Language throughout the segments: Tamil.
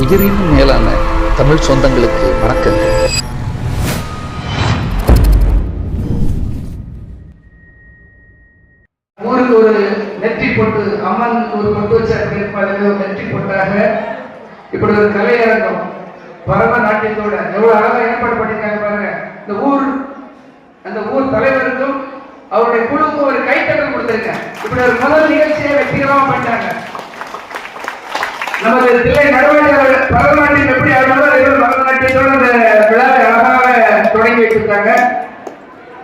உயிரின் மேலான தமிழ் சொந்தங்களுக்கு வணக்கங்கள். ஊருக்கு ஒரு நெற்றி போட்டு, அம்மன் ஒரு கொண்டு வச்ச நெற்றி போட்டாக இப்படி ஒரு கலையரங்கம் பரதநாட்டியத்தோட எவ்வளவு அழகா ஏற்பாடு பண்ணிருக்காங்க பாருங்க. அந்த ஊர் தலைவருக்கும் அவருடைய குழுவுக்கும் ஒரு கைத்தட்டல் கொடுத்திருக்கேன். இப்படி ஒரு முதல் நிகழ்ச்சியை வெற்றிகரமா பண்ணிட்டாங்க. நமது தில்லை நடவடிக்கை பரதநாட்டியம் எப்படி ஆடுவாரோ பரதநாட்டியத்தோட அந்த விழாவை அழகாக தொடங்கி வைத்திருக்காங்க.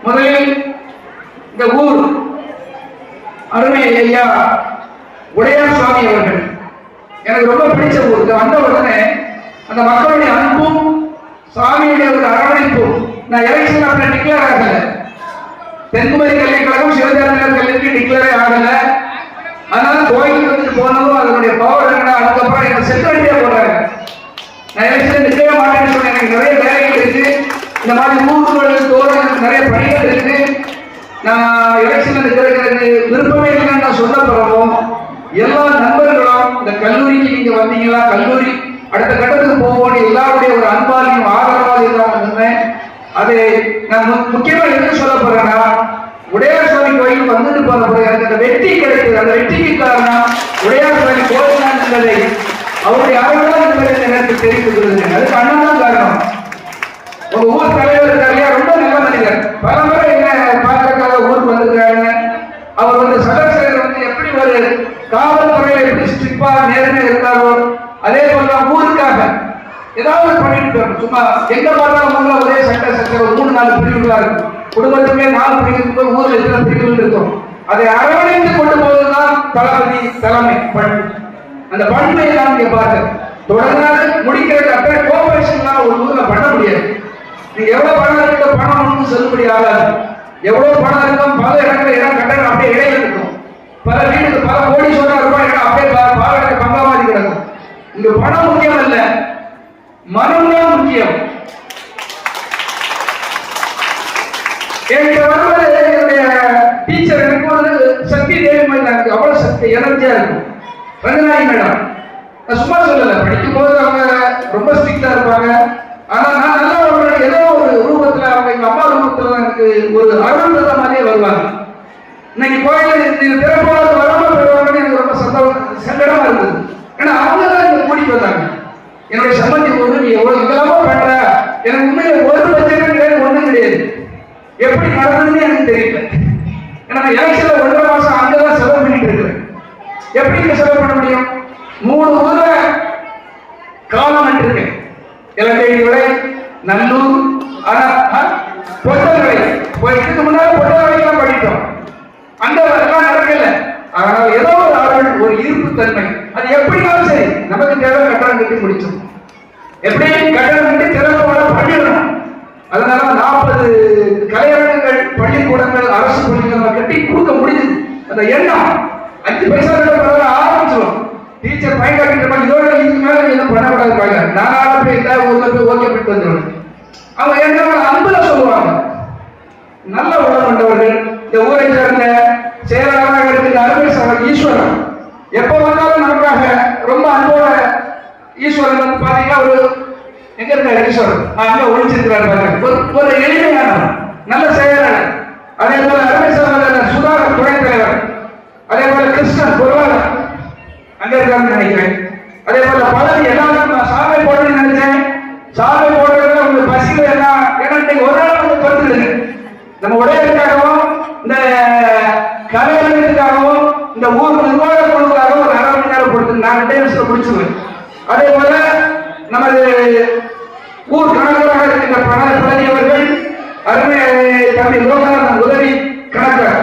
முதலில் இந்த ஊர் அருமை ஐயா உடையார் சுவாமி அவர்கள் எனக்கு ரொம்ப பிடிச்ச ஊருக்கு வந்த உடனே அந்த மக்களுடைய அன்பும் சுவாமியுடைய ஒரு அரவணைப்பும். நான் எலெக்ஷன் அப்படி டிக்ளேர் ஆகல, தென்குமரி கல்விக்கழகம் சிவஜானகர் கல்விக்கு டிக்ளேரே ஆகல. அதனால கோயிலுக்கு வந்துட்டு போனதும் அதனுடைய பவர் என்ன, அதுக்கப்புறம் எனக்கு செக்ரட்டரியா போடுறாங்க. நான் எலெக்ஷன் நிற்கவே மாட்டேன்னு சொன்னேன். எனக்கு நிறைய வேலைகள் இருக்கு, இந்த மாதிரி ஊர்களுக்கு தோறும் நிறைய பணிகள் இருக்கு, நான் எலெக்ஷன்ல நிற்கிறதுக்கு விருப்பமே இல்லைன்னு நான் சொன்ன பிறகும் எல்லா நண்பர்களும் இந்த கல்லூரிக்கு நீங்க வந்தீங்களா, கல்லூரி அடுத்த கட்டத்துக்கு போவோம் எல்லாருடைய ஒரு அன்பாலையும் ஆதரவாக தான் இருந்தேன். அது நான் முக்கியமா எதுக்கு சொல்ல போறேன்னா, உடையார் சுவாமி கோயில் வந்துட்டு போன போது எனக்கு அந்த வெற்றி கிடைத்தது. அந்த வெற்றிக்கு காரணம் உடையார் சுவாமி கோயில் தான் என்பதை அவருடைய அறதான் என்பதை எனக்கு தெரிவித்துள்ளது. அதுக்கு அண்ணன் தான் காரணம். ஒரு ஊர் தலைவர் இருக்காரு, ரொம்ப நல்ல மனிதர். பல முறை என்ன பார்க்கறதுக்காக ஊருக்கு வந்திருக்காங்க. அவர் வந்து சதசேகர் வந்து எப்படி ஒரு காவல்துறையில எப்படி ஸ்ட்ரிப்பா நேர்மையா இருந்தாரோ அதே போல ஊருக்காக ஏதாவது பண்ணிட்டு போறோம். சும்மா எங்க பார்த்தாலும் ஊர்ல ஒரே சட்ட சட்டம் ஒரு 3-4 பிரிவுகளா இருக்கும். குடும்பத்துமே 4 பிரிவுக்கு ஊர்ல எத்தனை பிரிவுகள் இருக்கும். அதை அரவணைத்து கொண்டு போவதுதான் தளபதி தலைமை பண்பு. அந்த பண்பை தான் இங்க பார்க்க தொடர்ந்து முடிக்கிறது. அப்படியே கோஆபரேஷன் ஒரு ஊர்ல பண்ண முடியாது. நீங்க எவ்வளவு பணம் இருக்க பணம் செல்லுபடி ஆகாது. எவ்வளவு பணம் இருக்கும், பல இடத்துல இடம் கட்டணம் அப்படியே இடையில இருக்கும். பல வீட்டுக்கு பல கோடி ரூபாய் இடம் அப்படியே பாலடை பங்கமாதி கிடக்கும். இங்க பணம் முக்கியம் அல்ல, மனம் தான் முக்கியம். என்னுடைய டீச்சர் எனக்கு ஒரு சக்தி தேவி மாதிரி அவ்வளவு சக்தி எனர்ஜியா இருக்கும். ரங்கநாயகி மேடம், நான் சும்மா சொல்லல, படிக்கும் போது அவங்க ரொம்ப ஸ்ட்ரிக்டா இருப்பாங்க. ஆனா நான் நல்லா ஏதோ ஒரு ரூபத்துல அவங்க எங்க அம்மா ரூபத்துல எனக்கு ஒரு அருள்ன்றத மாதிரியே வருவாங்க. இன்னைக்கு கோயில திறப்பாவது வராமல் போயிடுவாங்கன்னு எனக்கு ரொம்ப சங்கடமா இருந்தது. ஏன்னா அவங்க தான் இங்க கூட்டிட்டு வந்தாங்க. என்னுடைய சம்பந்தி போது நீ எவ்வளவு இதெல்லாமோ பண்ற, எனக்கு உண்மையில ஒரு லட்சம் கிடையாது, ஒண்ணும் கிடையாது. எப்படி நடந்ததுன்னு எனக்கு தெரியல. ஏன்னா நான் எலெக்ஷன்ல 1.5 மாசம் அங்கதான் செலவு பண்ணிட்டு இருக்கிறேன். எப்படி இங்க செலவு பண்ண முடியும்? 3 ஊர்ல காலம் நட்டிருக்கேன். இலங்கை விலை, நல்லூர், பொட்டல் விலை. இதுக்கு முன்னாடி பொட்டல் விலைக்கெல்லாம் படித்தோம். அந்த எல்லாம் நடக்கல. அதனால ஏதோ ஒரு ஆள் ஒரு ஈர்ப்பு தன்மை, அது எப்படினாலும் சரி நமக்கு தேவை கட்டணம் கட்டி முடிச்சோம். எப்படி கட்டணம் கட்டி திறமையோட பண்ணிடணும். அதனால 40 கலையரங்கங்கள், பள்ளிக்கூடங்கள், அரசு பள்ளிகள் கட்டி கொடுக்க முடியுது. அந்த எண்ணம் 5 பைசா ஆரம்பிச்சிடும். டீச்சர் பயன்படுத்திட்டு இதோட இதுக்கு மேல எதுவும் பண்ணக்கூடாது. நானால போய் ஊர்ல போய் ஓகே பண்ணிட்டு வந்துடுவேன். அவங்க என்ன அன்புல சொல்லுவாங்க. நல்ல உணவு கொண்டவர்கள் இந்த ஊரை சேர்ந்த செயலாளராக இருக்கிற அருமை சகோதரர் ஈஸ்வரன் எப்ப வந்தாலும் நமக்காக ரொம்ப அன்போட. ஈஸ்வரன் வந்து பாத்தீங்கன்னா ஒரு எங்க இருக்காரு ஈஸ்வரன், அங்க ஒழிச்சிருக்கிறார் பாருங்க. ஒரு எளிமையானவர், நல்ல செயலாளர். அதே போல அருமை சகோதரர் சுதாகர் துணைத் தலைவர், அதே போல கிருஷ்ணன் பொருளாளர் அங்க இருக்காருன்னு நினைக்கிறேன். அதே போல பலர் எல்லாரும் நான் சாலை போடணும்னு நினைச்சேன். சாலை போடுறதுல உங்களுக்கு பசியில எல்லாம் ஏன்னா இன்னைக்கு ஒரு நாள் வந்து படுத்துடுங்க. நம்ம உடையதுக்காகவும் இந்த கலைஞர்களுக்காகவும் இந்த ஊர் நிர்வாக குழுவுக்காகவும் ஒரு 1/2 மணி நேரம் கொடுத்து நான் 2 நிமிஷத்துல முடிச்சுவேன். அதே போல நமது ஊர் கணக்கராக இருக்கின்ற பழனி அவர்கள், அருமை தம்பி லோகநாதன் உதவி கணக்கர்,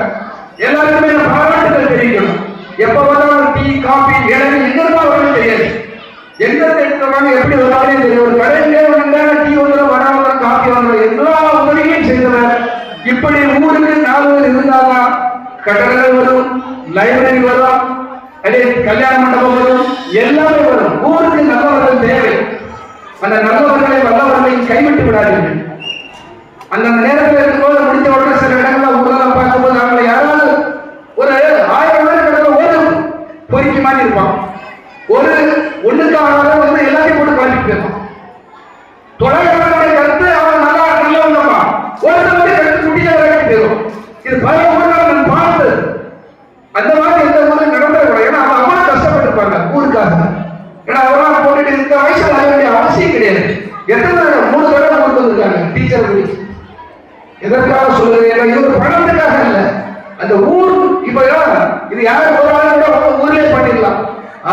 எல்லாருக்குமே பாராட்டுகள் தெரிவிக்கணும். எப்ப வந்தாலும் டீ காபி இளநீர் எங்க இருந்தாலும் தெரியாது, எங்க எடுத்துறாங்க எப்படி வந்தாலும் தெரியும். ஒரு கடையிலே வந்தா டீ வந்துடும், வராம காபி வந்துடும், எல்லா உதவியும் செய்தவர். இப்படி ஊருக்கு 4 பேர் இருந்தாதான் கட்டடங்கள் வரும், லைப்ரரி வரும், அதே கல்யாண மண்டபம் வரும், எல்லாமே வரும். ஊருக்கு நல்லவர்கள் தேவை. அந்த நல்லவர்களை வல்லவர்களை கைவிட்டு விடாதீர்கள். அந்த நேரத்தில் இருக்கும்போது முடிஞ்ச உடனே சில இடங்கள்ல ஊரெல்லாம் பார்க்கும்போது அவங்களை யாராவது ஒரு 1000 பேர் ஓடும் பொறிக்கு மாதிரி இருப்பான். ஒரு ஒண்ணுக்காக வந்து எல்லாத்தையும் போட்டு அந்த மாதிரி எந்த ஊரும் நடந்துடக்கூடாது. ஏன்னா அவங்க அவ்வளவு கஷ்டப்பட்டிருப்பாங்க ஊருக்காக. ஏன்னா அவரெல்லாம் போட்டுட்டு இந்த வயசுல ஆக வேண்டிய அவசியம் கிடையாது. எத்தனை 3 தடவை கொண்டு வந்திருக்காங்க டீச்சர் முடிச்சு. எதற்காக சொல்லுறேன், இது ஒரு பணத்துக்காக இல்லை. அந்த ஊர் இப்ப இது யாரும் ஒரு ஆள் கூட ஊர்லயே பண்ணிடலாம்.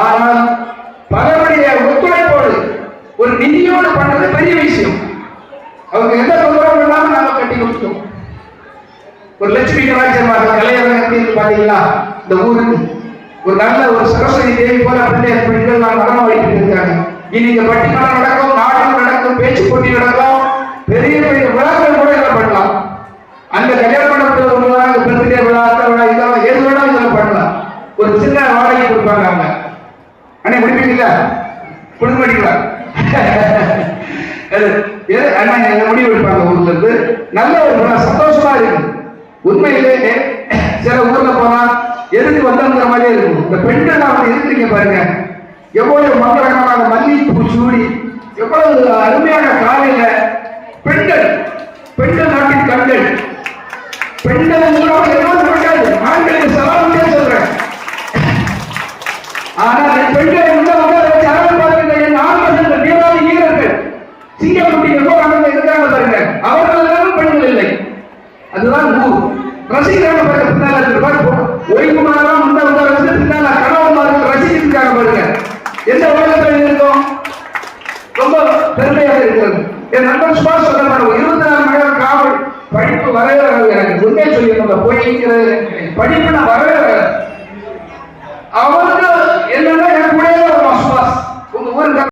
ஆனால் பலருடைய ஒத்துழைப்போடு ஒரு நிதியோடு பண்றது பெரிய விஷயம். அவங்க எந்த தொந்தரவும் இல்லாம நாம கட்டி கொடுத்தோம். ஒரு லட்சுமி கலாச்சாரமாக கலையரங்க எப்படி பாத்தீங்களா, இந்த ஊருக்கு ஒரு நல்ல ஒரு சரஸ்வதி தேவி போல பிள்ளையார் பெண்கள் நான் நடனம் வைக்கிட்டு இருக்காங்க. இனி இந்த பட்டிமன்றம் நடக்கும், நாடகம் நடக்கும், பேச்சு போட்டி நடக்கும், பெரிய பெரிய விழாக்கள் கூட இதில் பண்ணலாம். அந்த கல்யாண மண்டபத்தில் விழா, பர்த்டே விழா, அந்த விழா, இதெல்லாம் எது வேணாலும் இதில் பண்ணலாம். ஒரு சின்ன வாடகை கொடுப்பாங்க அவங்க. அண்ணே முடிப்பீங்களா? கொடுக்க மாட்டீங்களா? அண்ணா என்ன முடிவு எடுப்பாங்க ஊர்ல இருந்து. நல்ல ஒரு சந்தோஷமா இருக்கு. உண்மையிலே சில ஊர்ல போனா எதுக்கு வந்தங்கிற மாதிரியே இருக்கும். இந்த பெண்கள் வந்து இருக்கிறீங்க பாருங்க, எவ்வளவு மங்களகரமான மல்லிகைப்பூ சூடி, எவ்வளவு அருமையான காலையில பெண்கள், பெண்கள் நாட்டின் கண்கள், பெண்கள் எல்லாம் கிடையாது. ஆண்களுக்கு சவாலே சொல்றேன். ஆனால் பெண்களை வச்சு அரவணை பார்க்கின்ற என் ஆண்கள் வீராதி வீரர்கள் சிங்கக்குட்டிகள் அங்கே இருக்காங்க பாருங்க, அவர்கள் எல்லாரும் பெண்கள் இல்லை. அதுதான் ஊர். ரசிக்கிறாங்க பாருங்க, பின்னால ஓய்வுமாரெல்லாம் முன்ன வச்சு பின்னால கணவன்மார்கள் ரசிக்கிறாங்க பாருங்க. எந்த உலகத்தில் இருக்கும் ரொம்ப பெருமையாக இருக்கிறது. என் நண்பர் சுபாஷ் சொல்ல 24 மணி நேரம் காவல் படிப்பு வரவே வராது. எனக்கு உண்மையை சொல்லி போய்ங்கிற படிப்பு நான் வரவே வராது. அவருக்கு